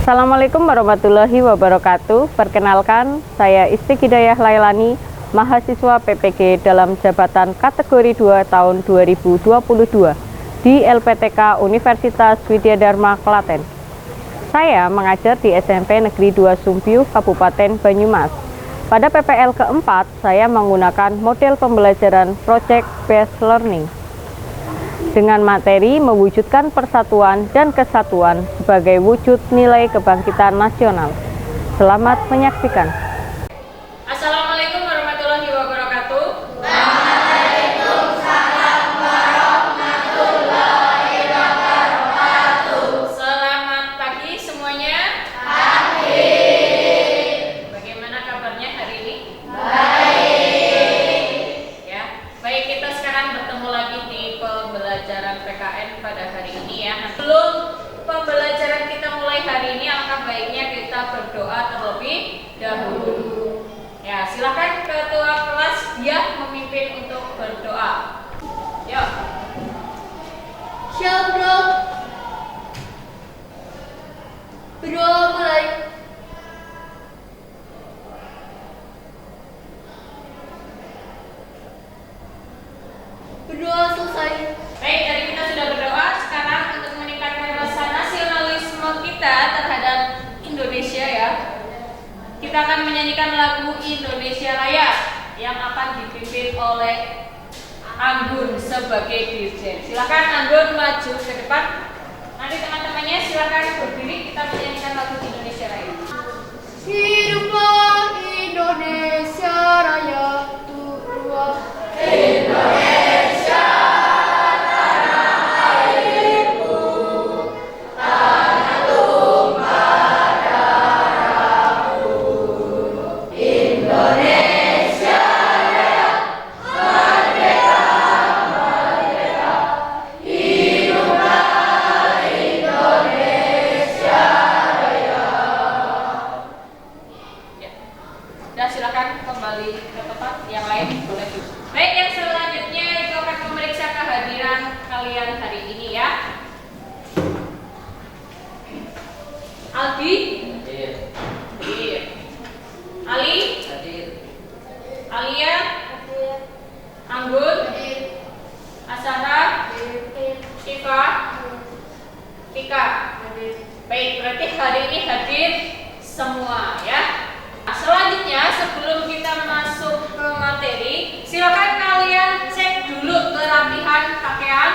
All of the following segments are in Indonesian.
Assalamualaikum warahmatullahi wabarakatuh. Perkenalkan, saya Isti Hidayah Lailani, mahasiswa PPG dalam jabatan kategori 2 tahun 2022 di LPTK Universitas Widya Dharma Klaten. Saya mengajar di SMP Negeri 2 Sumpiuh, Kabupaten Banyumas. Pada PPL keempat, saya menggunakan model pembelajaran Project Based Learning dengan materi mewujudkan persatuan dan kesatuan sebagai wujud nilai kebangkitan nasional. Selamat menyaksikan. Assalamualaikum warahmatullahi wabarakatuh. Waalaikumsalam warahmatullahi wabarakatuh. Selamat pagi semuanya. Pagi. Bagaimana kabarnya hari ini? Baik. Ya, baik, kita sekarang bertemu lagi di pembelajaran PKN pada hari ini ya. Sebelum pembelajaran kita mulai hari ini, alangkah baiknya kita berdoa terlebih dahulu. Ya, silakan ketua kelas dia memimpin untuk berdoa. Yuk. Siap bro. Bro mulai. Bro selesai. Baik, tadi kita sudah berdoa. Sekarang untuk meningkatkan rasa nasionalisme kita terhadap Indonesia ya, kita akan menyanyikan lagu Indonesia Raya yang akan dipimpin oleh Anggun sebagai dirjen. Silakan Anggun maju ke depan. Nanti teman-temannya silakan berdiri, kita menyanyikan lagu Indonesia Raya. Hiduplah Indonesia Raya tua. Dan silakan kembali ke tempat yang lain boleh. Baik, yang selanjutnya itu akan memeriksa kehadiran kalian hari ini ya. Aldi, Hadir. hadir. Ali, Hadir. Alia, Anggun, Asara, Syifa, Tika. Baik, berarti hari ini hadir semua ya. Nah, selanjutnya sebelum kita masuk ke materi, silakan kalian cek dulu kerapihan pakaian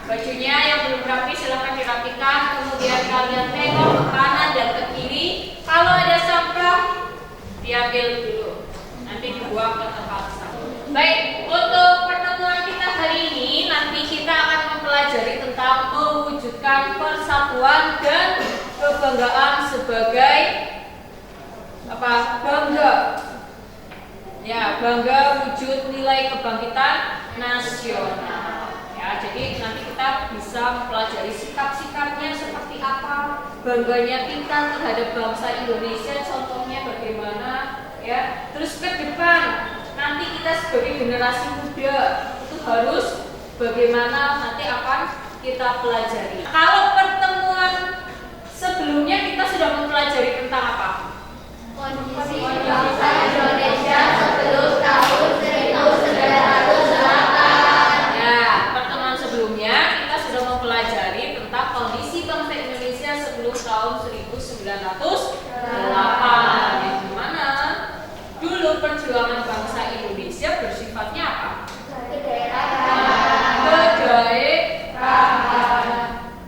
bajunya. Yang belum rapi silakan dirapikan. Kemudian kalian tengok ke kanan dan ke kiri. Kalau ada sampah diambil dulu, nanti dibuang ke tempat sampah. Baik, untuk pertemuan kita hari ini nanti kita akan mempelajari tentang mewujudkan persatuan dan kebanggaan sebagai apa? Bangga. Ya, bangga wujud nilai kebangkitan nasional. Ya, jadi nanti kita bisa mempelajari sikap-sikapnya seperti apa, bangganya kita terhadap bangsa Indonesia, contohnya bagaimana ya. Terus ke depan nanti kita sebagai generasi muda itu harus bagaimana nanti akan kita pelajari. Kalau pertemuan sebelumnya kita sudah mempelajari tentang apa? Kondisi bangsa Indonesia sebelum tahun 1908. Ya, pertemuan sebelumnya kita sudah mempelajari tentang kondisi bangsa Indonesia sebelum tahun 1908. Yang dimana dulu perjuangan bangsa Indonesia bersifatnya apa? Kedaerahan.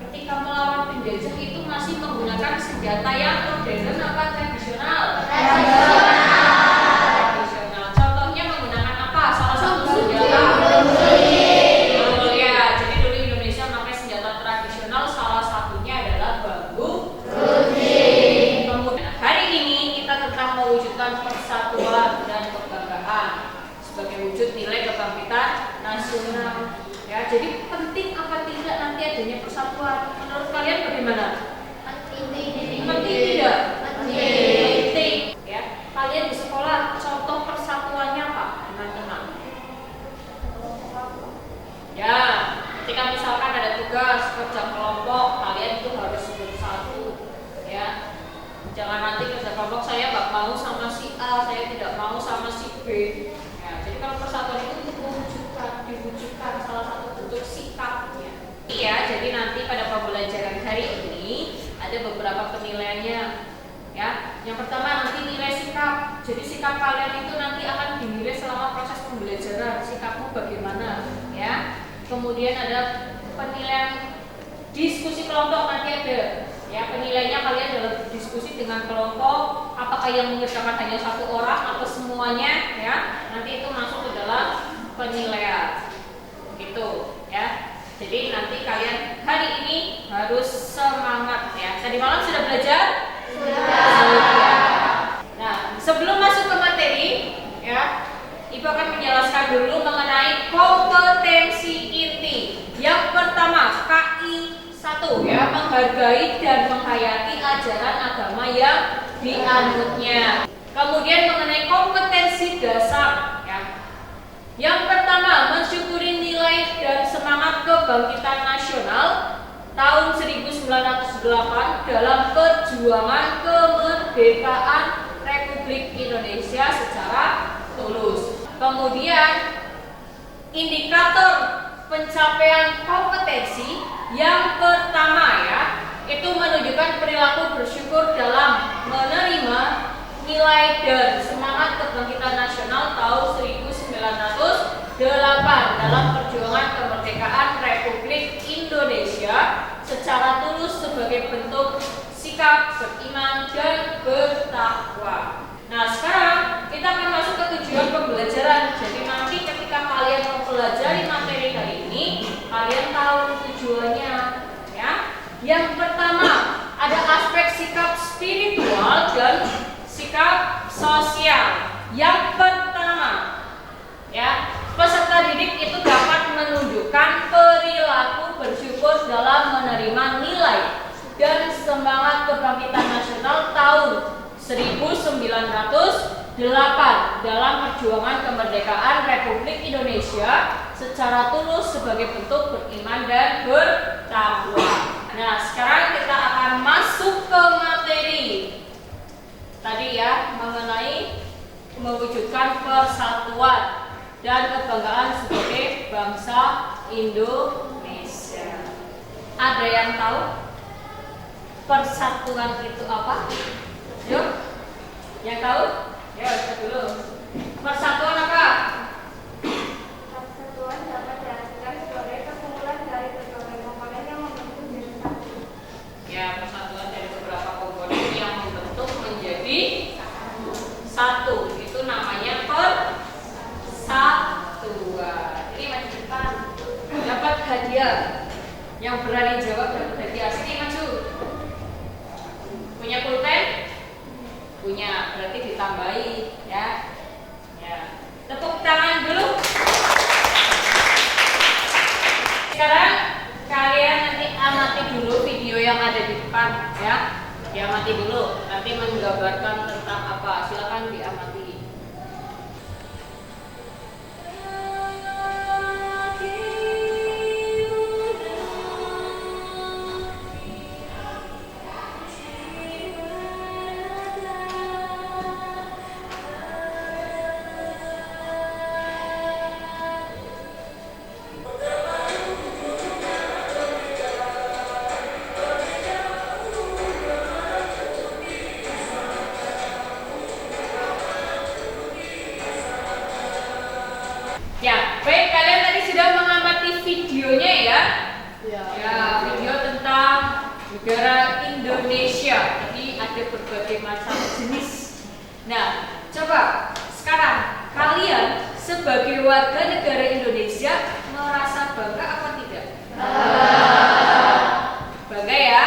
Ketika melawan penjajah itu masih menggunakan senjata yang modern apa tradisional? Tradisional. Contohnya menggunakan apa? Salah satu senjata. Oh ya, jadi dulu Indonesia memakai senjata tradisional, salah satunya adalah bambu runcing. Kemudian hari ini kita tentang mewujudkan persatuan dan kebanggaan sebagai wujud nilai kebangkitan nasional. Ya, jadi penting apa tidak nanti adanya persatuan? Menurut kalian bagaimana? Penting tidak? Penting. Ya, kalian di sekolah contoh persatuannya apa, teman-teman? Ya, ketika misalkan ada tugas kerja kelompok, kalian itu harus bersatu, ya. kelompok, saya nggak mau sama si A, saya tidak mau sama si B. Ya, jadi kalau persatuan itu untuk diwujudkan salah satu bentuk sikapnya. Iya, jadi nanti pada pembelajaran hari ini ada beberapa penilaiannya. Ya, yang pertama nanti nilai sikap. Jadi sikap kalian itu nanti akan dinilai selama proses pembelajaran. Sikapmu bagaimana? Ya. Kemudian ada penilaian diskusi kelompok, nanti ada. Ya, penilaiannya kalian dalam diskusi dengan kelompok. Apakah yang mengerjakan hanya satu orang atau semuanya? Ya, nanti itu masuk ke dalam penilaian. Gitu, ya. Jadi nanti kalian hari ini harus semangat ya. Tadi malam sudah belajar? Sudah. Nah, sebelum masuk ke materi, ya, Ibu akan menjelaskan dulu mengenai kompetensi inti. Yang pertama, KI 1 ya, menghargai dan menghayati ajaran agama yang dianutnya. Kemudian mengenai kompetensi dasar ya. Yang pertama, mensyukuri nilai dan semangat kebangkitan nasional tahun 1908 dalam perjuangan kemerdekaan Republik Indonesia secara tulus. Kemudian indikator pencapaian kompetensi yang pertama ya, itu menunjukkan perilaku bersyukur dalam menerima nilai dan semangat kebangkitan nasional tahun 1908 dalam perjuangan kemerdekaan Republik Indonesia secara tulus sebagai bentuk sikap beriman dan bertakwa. Nah, sekarang kita akan masuk ke tujuan pembelajaran. Jadi nanti ketika kalian mempelajari materi hari ini, kalian tahu tujuannya ya. Yang pertama, ada aspek sikap spiritual dan sikap sosial. Yang pertama, ya, peserta didik itu dapat menunjukkan perilaku bersyukur dalam menerima nilai dan semangat kebangkitan nasional tahun 1908 dalam perjuangan kemerdekaan Republik Indonesia secara tulus sebagai bentuk beriman dan bertakwa. Nah, sekarang kita akan masuk ke materi tadi ya, mengenai mewujudkan persatuan dan kebanggaan sebagai bangsa Indonesia. Ada yang tahu persatuan itu apa? Yuk, yang tahu? Ya, kita dulu. Persatuan apa? Persatuan dapat diartikan sebagai kekumpulan dari berbagai komponen yang membentuk menjadi satu. Ya, persatuan dari beberapa komponen yang membentuk menjadi satu. Itu namanya persatuan. Ini maju depan. Dapat hadiah. Yang berani jawab dapat hadiah. Sini maju. Punya pulpen? Punya, berarti ditambahi ya. Ya. Tepuk tangan dulu. Sekarang kalian nanti amati dulu video yang ada di depan ya. Diamati dulu, nanti menggambarkan tentang apa. Silakan diamati. Ya, baik, kalian tadi sudah mengamati videonya ya. Ya, video tentang negara Indonesia. Jadi ada berbagai macam jenis. Nah, coba sekarang kalian sebagai warga negara Indonesia merasa bangga apa tidak? Bangga ya?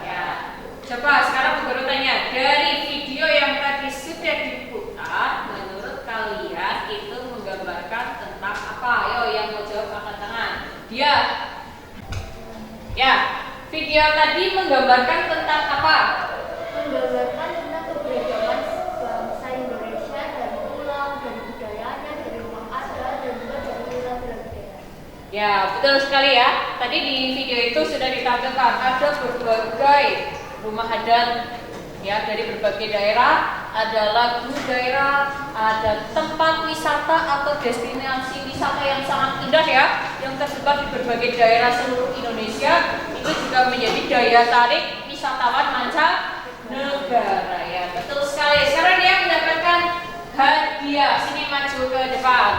Ya. Coba sekarang guru tanya, dari video yang tadi sudah diputar, menurut kalian itu menggambarkan tentang apa? Ayo yang mau jawab angkat tangan. Dia. Ya, video tadi menggambarkan tentang apa? Menggambarkan tentang keberagaman bangsa Indonesia dari pulau, dari budayanya, dari rumah adat, dan juga dari nilai-nilai budaya. Ya, betul sekali ya. Tadi di video itu sudah ditampilkan ada berbagai rumah adat ya, dari berbagai daerah, ada lagu daerah, ada tempat wisata atau destinasi wisata yang sangat indah ya, yang tersebar di berbagai daerah seluruh Indonesia. Itu juga menjadi daya tarik wisatawan mancanegara ya. Betul sekali. Sekarang dia mendapatkan hadiah. Sini maju ke depan.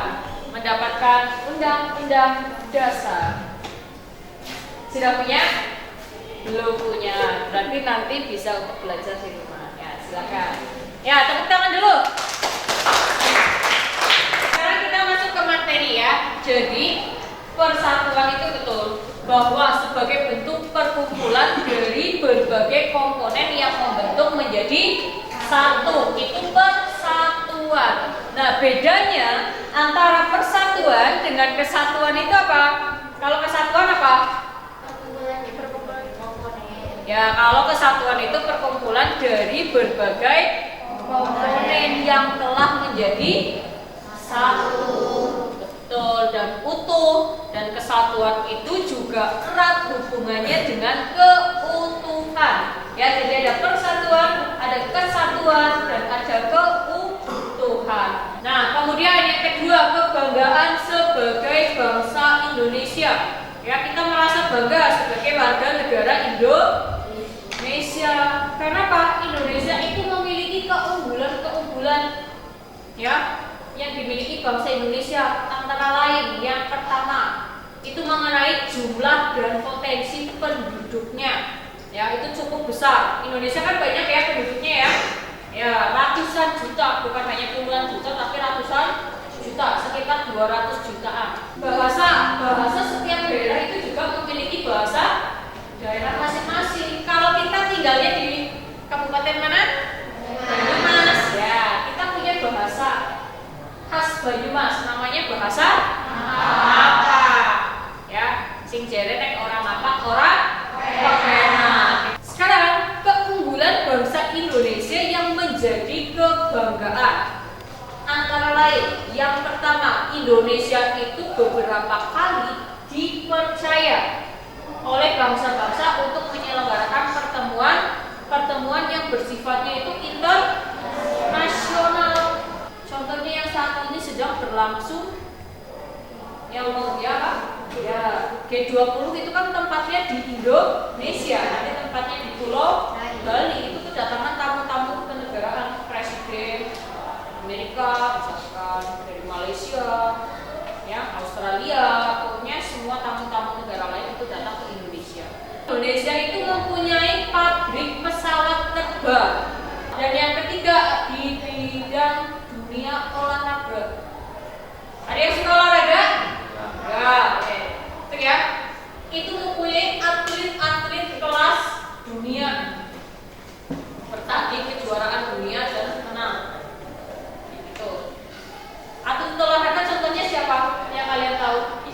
Mendapatkan undang-undang dasar. Sudah punya? Belum punya, berarti nanti bisa untuk belajar di rumah ya, silakan. Ya, tepuk tangan dulu. Sekarang kita masuk ke materi ya. Jadi persatuan itu betul bahwa sebagai bentuk perkumpulan dari berbagai komponen yang membentuk menjadi satu, itu persatuan. Nah, bedanya antara persatuan dengan kesatuan itu apa? Kalau kesatuan apa? Ya, kalau kesatuan itu perkumpulan dari berbagai komponen yang telah menjadi satu. Betul, dan utuh. Dan kesatuan itu juga erat hubungannya dengan keutuhan. Ya, jadi ada persatuan, ada kesatuan, dan ada keutuhan. Nah, kemudian yang kedua, kebanggaan sebagai bangsa Indonesia. Ya, kita merasa bangga sebagai warga negara Indonesia. Karena apa? Indonesia itu memiliki keunggulan-keunggulan ya yang dimiliki bangsa Indonesia. Antara lain, yang pertama itu mengenai jumlah dan potensi penduduknya. Ya, itu cukup besar. Indonesia kan banyak ya penduduknya ya. Ya, ratusan juta, bukan hanya puluhan juta tapi ratusan juta, sekitar 200 jutaan. Bahasa setiap daerah itu juga memiliki bahasa daerah masing-masing. Kalau kita tinggalnya di kabupaten mana? Banyumas. Ya, kita punya bahasa khas Banyumas, namanya bahasa apa? Ya, sing jere nek orang apa? Orang enak. Sekarang keunggulan bangsa Indonesia yang menjadi kebanggaan. Antara lain, yang pertama, Indonesia itu beberapa kali dipercaya oleh bangsa-bangsa untuk menyelenggarakan pertemuan yang bersifatnya itu internasional. Contohnya yang saat ini sedang berlangsung yang G20 itu kan tempatnya di Indonesia, nanti tempatnya di Pulau Bali. Itu kedatangan tamu-tamu kenegaraan, presiden Amerika, misalkan dari Malaysia, ya, Australia, pokoknya semua tamu-tamu negara lain itu datang ke Indonesia. Indonesia itu mempunyai pabrik pesawat terbang. Dan yang ketiga, di bidang dunia olahraga. Ada yang suka olahraga? Ya, oke. Itu ya. Itu mempunyai atlet-atlet kelas dunia, bertanding kejuaraan dunia dan menang. Atlet olahraga contohnya siapa yang kalian tahu?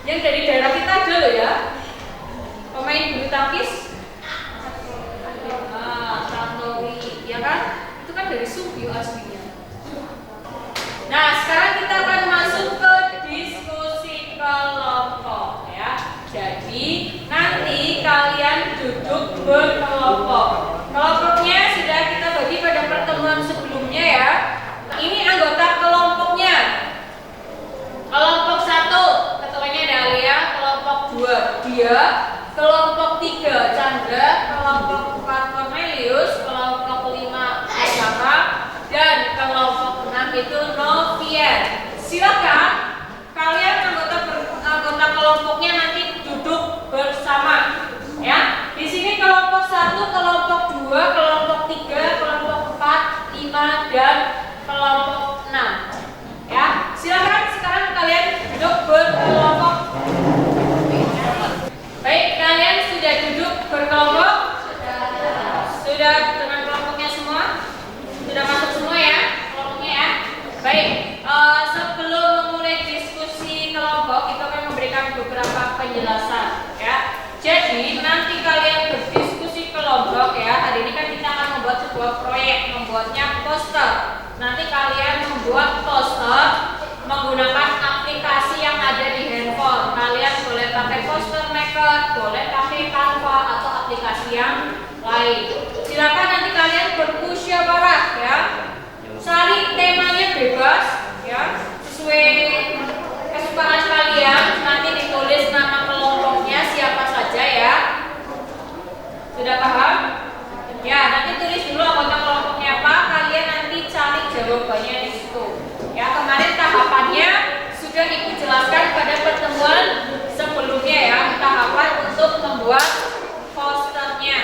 Yang dari daerah kita ada loh ya. Pemain bulu tangkis. Tantowi, ya kan? Itu kan dari Sumbio aslinya. Nah, sekarang kita akan masuk ke diskusi kelompok ya. Jadi nanti kalian duduk berkelompok. Kelompoknya sudah kita bagi pada pertemuan sebelumnya ya. Ini anggota kelompoknya. Kelompok 1 ketuanya ada Alia, kelompok 2 dia, kelompok 3 Chandra, kelompok 4 Cornelius, kelompok 5 Osaka, dan kelompok 6 itu Novian. Silakan kalian anggota kelompoknya nanti duduk bersama ya. Di sini kelompok 1, kelompok 2, kelompok 3, kelompok 4, 5 dan kelompok 6. Ya, silakan sekarang kalian duduk berkelompok. Baik, kalian sudah duduk berkelompok? Sudah dengan kelompoknya semua? Sudah masuk semua ya kelompoknya ya? Baik, sebelum memulai diskusi kelompok kita akan memberikan beberapa penjelasan ya. Jadi nanti kalian berdiskusi kelompok ya. Hari ini kan kita akan membuat sebuah proyek, membuatnya poster. Nanti kalian membuat poster menggunakan aplikasi yang ada di handphone. Kalian boleh pakai Poster Maker, boleh pakai Canva atau aplikasi aplikasi yang lain. Silakan nanti kalian bermusyawarah ya. Saling temanya bebas ya, sesuai kesukaan kalian. Nanti ditulis nama kelompoknya siapa saja ya. Sudah paham? Ya, nanti tulis dulu anggota kelompoknya apa. Kalian nanti cari jawabannya di situ. Ya, kemarin tahapannya sudah Ibu jelaskan pada pertemuan sebelumnya ya. Tahapan untuk membuat posternya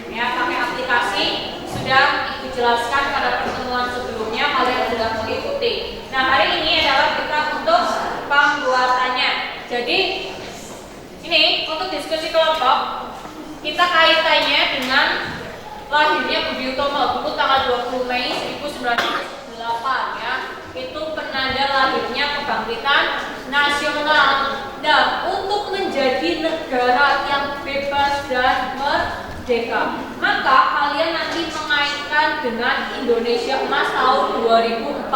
ya pakai aplikasi sudah Ibu jelaskan pada pertemuan sebelumnya, kalian sudah mengikuti. Nah, hari ini adalah kita untuk pembuatannya. Jadi ini untuk diskusi kelompok kita kaitannya dengan lahirnya Budi Utomo dulu tanggal 20 Mei 1908 ya. Itu penanda lahirnya kebangkitan nasional. Dan untuk menjadi negara yang bebas dan merdeka, maka kalian nanti mengaitkan dengan Indonesia Emas tahun 2045.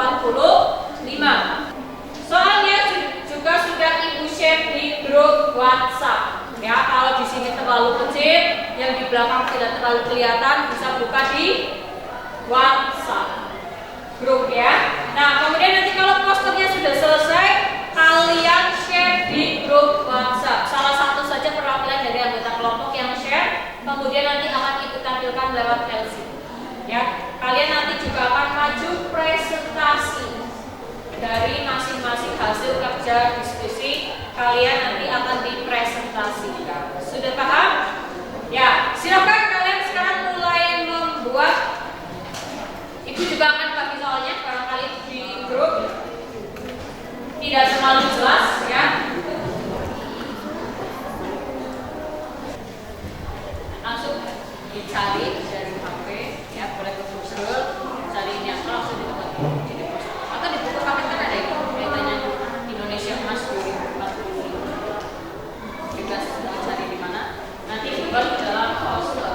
Soalnya juga sudah Ibu share di grup WhatsApp. Ya, kalau di sini terlalu kecil, yang di belakang tidak terlalu kelihatan, bisa buka di WhatsApp grup ya. Nah, kemudian nanti kalau posternya sudah selesai, kalian share di grup WhatsApp. Salah satu saja perwakilan dari anggota kelompok yang share, kemudian nanti akan Ibu tampilkan lewat LCD. Ya, kalian nanti juga akan maju presentasi dari masing-masing hasil kerja diskusi. Kalian nanti akan dipresentasikan. Sudah paham? Ya, silakan kalian sekarang mulai membuat. Ibu juga akan bagi soalnya barangkali di grup tidak terlalu jelas ya. Langsung dicari dari HP ya, boleh ke Google cari ini yang langsung dibuat atau di buku paket kan ada itu kaitannya Indonesia Emas 2045. Bebas cari di mana. Nanti dibuat ke dalam poster.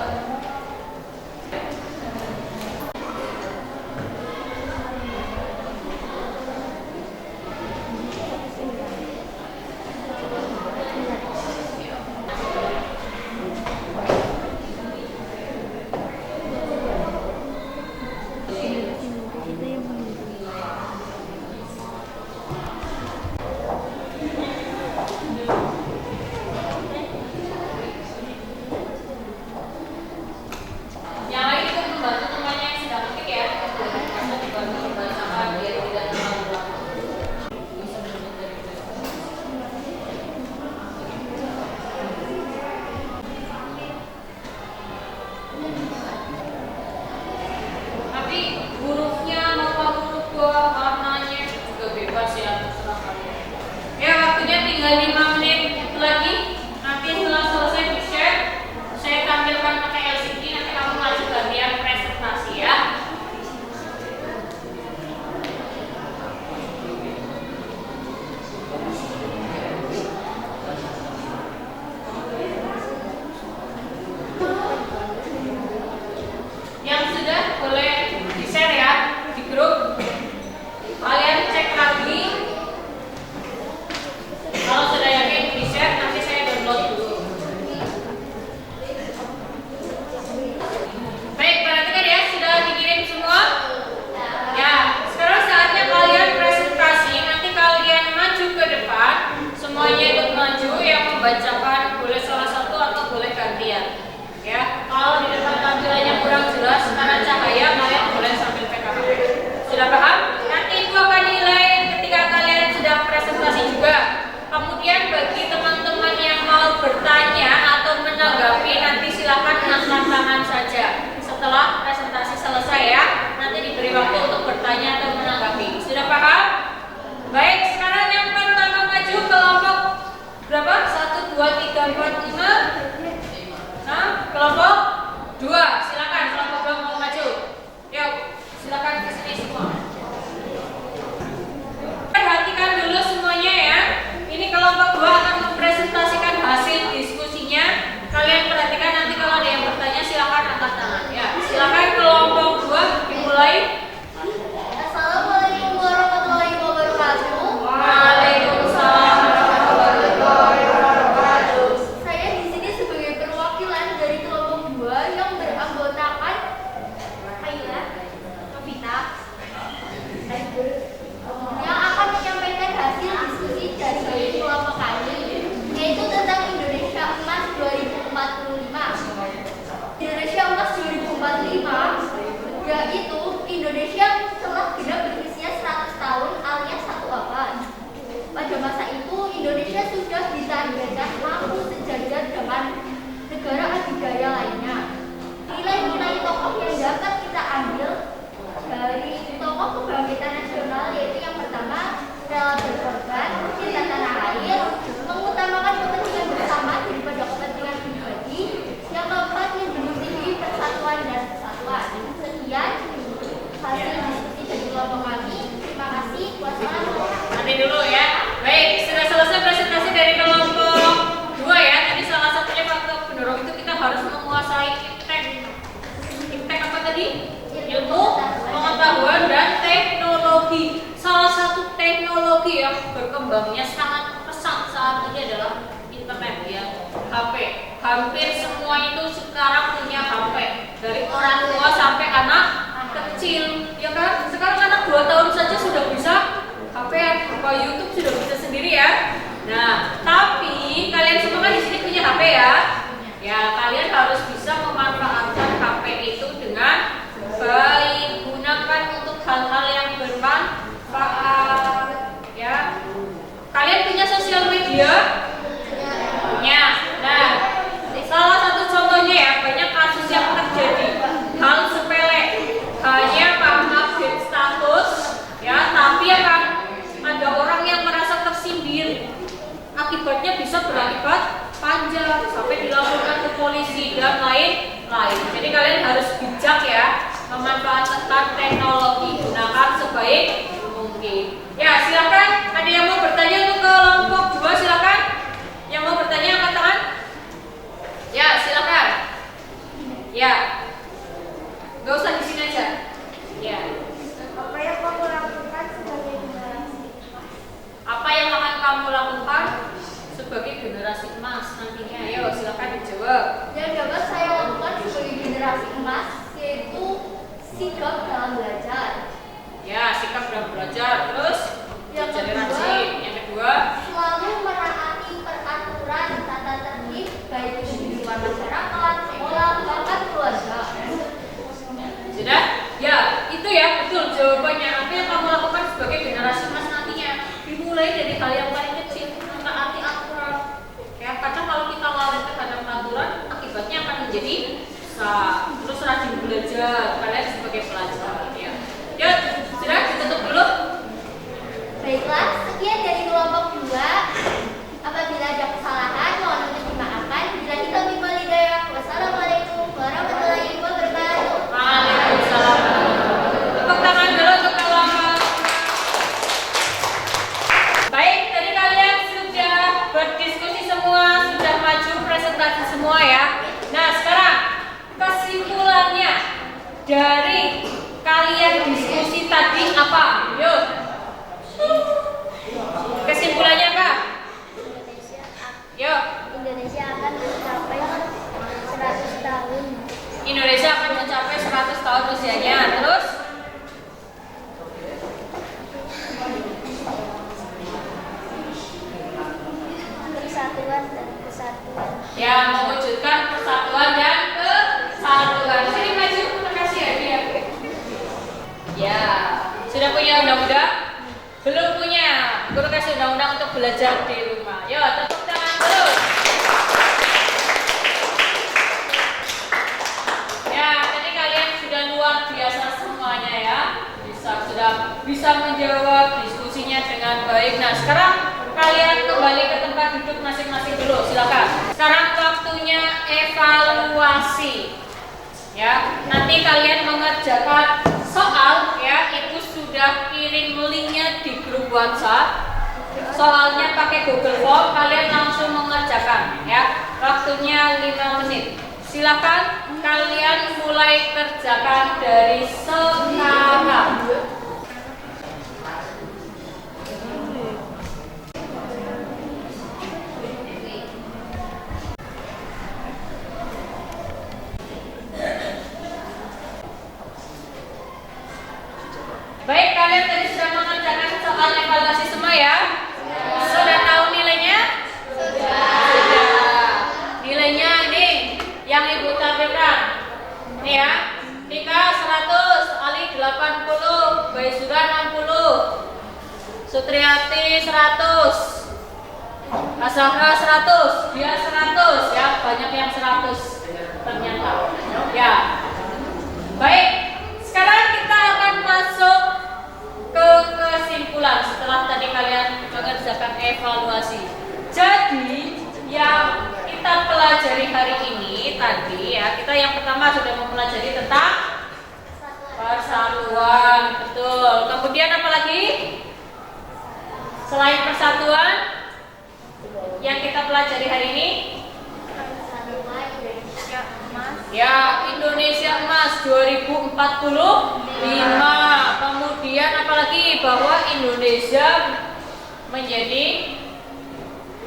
Saya di sini sebagai harus menguasai iptek. Iptek apa tadi? Ilmu pengetahuan dan teknologi. Salah satu teknologi yang berkembangnya sangat pesat saat ini adalah internet ya, HP. Hampir semua itu sekarang punya HP, dari orang tua sampai anak kecil, ya kan? Sekarang anak 2 tahun saja sudah bisa HP, buka YouTube sudah bisa sendiri ya. Nah, tapi kalian semua kan di sini punya HP ya. Ya, kalian harus bisa memanfaatkan HP itu dengan baik, gunakan untuk hal-hal yang bermanfaat ya. Kalian punya sosial media? Punya. Nah, salah satu contohnya ya, banyak kasus yang terjadi hal sepele, hanya update status ya, tapi akan ada orang yang merasa tersindir, akibatnya bisa berakibat panjang sampai dilaporkan ke polisi dan lain-lain. Jadi kalian harus bijak ya, memanfaatkan teknologi, gunakan sebaik mungkin. Ya, silakan. Ada yang mau bertanya untuk kelompok 2, silakan. Yang mau bertanya angkat tangan. Ya, silakan. Ya. Gak usah di sini aja. Ya. Apa yang kamu lakukan sebagai generasi? Apa yang akan kamu lakukan sebagai generasi emas nantinya? Ayo, silakan dijawab. Yang dapat saya lakukan sebagai generasi emas yaitu sikap dalam belajar. Ya, sikap dalam belajar. Terus Yang generasi yang kedua, selalu menaati peraturan tata tertib baik itu di luar masyarakat, sekolah, bahkan keluarga. sudah? Ya, itu ya, betul jawabannya. Apa yang kamu lakukan sebagai generasi emas nantinya? Dimulai dari hal yang paling kecil, menaati aturan. Ya, kadang kalau kita lalai terhadap aturan, akibatnya akan menjadi susah. Terus rajin belajar, kalian sebagai pelajar. Ya, ya sudah ditutup dulu. Baiklah, sekian dari kelompok 2. Apabila ada kesalahan, mohon untuk dimaafkan. Bila kita minta hidayah. Wassalamualaikum warahmatullahi wabarakatuh. Waalaikumsalam. Tepuk tangan dulu untuk kelompok. Baik, tadi kalian sudah berdiskusi semua, sudah maju presentasi semua ya. Nah, sekarang kesimpulannya dari kalian diskusi tadi apa? Yuk. Kesimpulannya Kak? Yuk. Indonesia akan mencapai 100 tahun. Indonesia akan mencapai 100 tahun usianya. Terus? Persatuan dan kesatuan. Ya, mewujudkan persatuan dan kesatuan. Sini maju, terima kasih ya dia. Ya, sudah punya undang-undang? Belum punya. Guru kasih undang-undang untuk belajar di rumah. Yo, tepuk tangan dulu. Ya, tadi kalian sudah luar biasa semuanya ya. Sudah bisa menjawab diskusinya dengan baik. Nah, sekarang kalian kembali ke tempat duduk masing-masing dulu. Silakan. Sekarang waktunya evaluasi. Ya, nanti kalian mengerjakan soal ya, Ibu sudah kirim linknya di grup WhatsApp. Soalnya pakai Google Form, kalian langsung mengerjakan ya. Waktunya 5 menit. Silakan kalian mulai kerjakan dari sekarang. Baik, kalian tadi sudah mengerjakan soal evaluasi semua ya? Sudah tahu nilainya? Sudah. Nilainya ini yang Ibu tampilkan. Ini ya. Tika 100, Ali 80, Baisura 60, Sutriati 100, Asahra 100, dia 100 ya, banyak yang 100 ternyata. Ya. Baik, sekarang kita akan masuk ke kesimpulan setelah tadi kalian mengerjakan evaluasi. Jadi yang kita pelajari hari ini tadi ya, kita yang pertama sudah mempelajari tentang persatuan, betul. Kemudian apa lagi? Selain persatuan yang kita pelajari hari ini? Ya, Indonesia Emas 2045. Kemudian apalagi bahwa Indonesia menjadi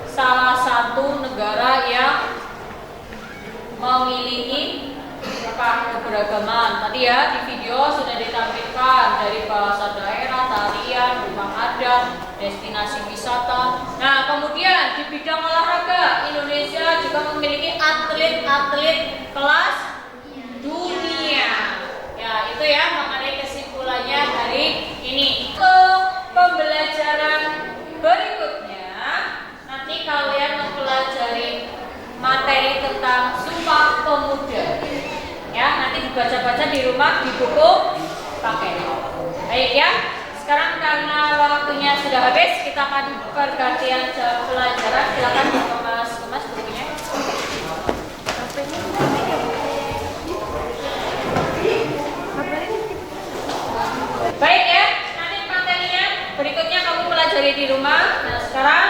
salah satu negara yang memiliki keberagaman. Tadi ya di video sudah ditampilkan dari bahasa daerah, tarian, rumah adat, destinasi wisata. Nah, kemudian di bidang olahraga Indonesia juga memiliki atlet-atlet kelas dunia. Ya, itu ya mengenai kesimpulannya hari ini. Untuk pembelajaran berikutnya, nanti kalian mempelajari materi tentang Sumpah Pemuda. Ya, nanti dibaca-baca di rumah di buku pakai. Baik ya. Sekarang karena waktunya sudah habis, kita akan pergantian jam pelajaran. Silakan kemas bukunya. Baik ya, nanti materinya berikutnya kamu pelajari di rumah. Nah, sekarang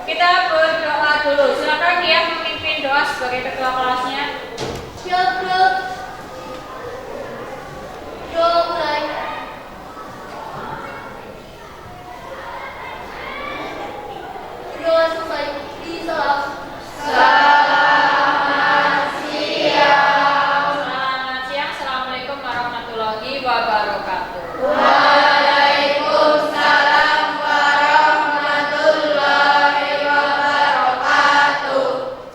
kita berdoa dulu. Silakan dia memimpin doa sebagai ketua kelasnya. Siap, bro. Doa mulai. Doa selesai. Salam. Selamat siang. Assalamualaikum warahmatullahi wabarakatuh.